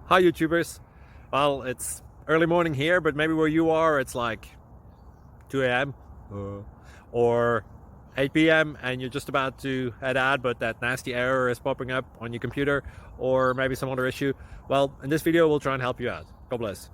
Hi YouTubers. Well, it's early morning here, but maybe where you are it's like 2 a.m. or 8 p.m. and you're just about to head out, but that nasty error is popping up on your computer, or maybe some other issue. Well, in this video we'll try and help you out. God bless.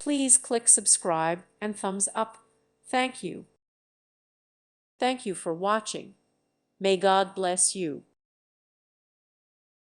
Please click subscribe and thumbs up. Thank you. Thank you for watching. May God bless you.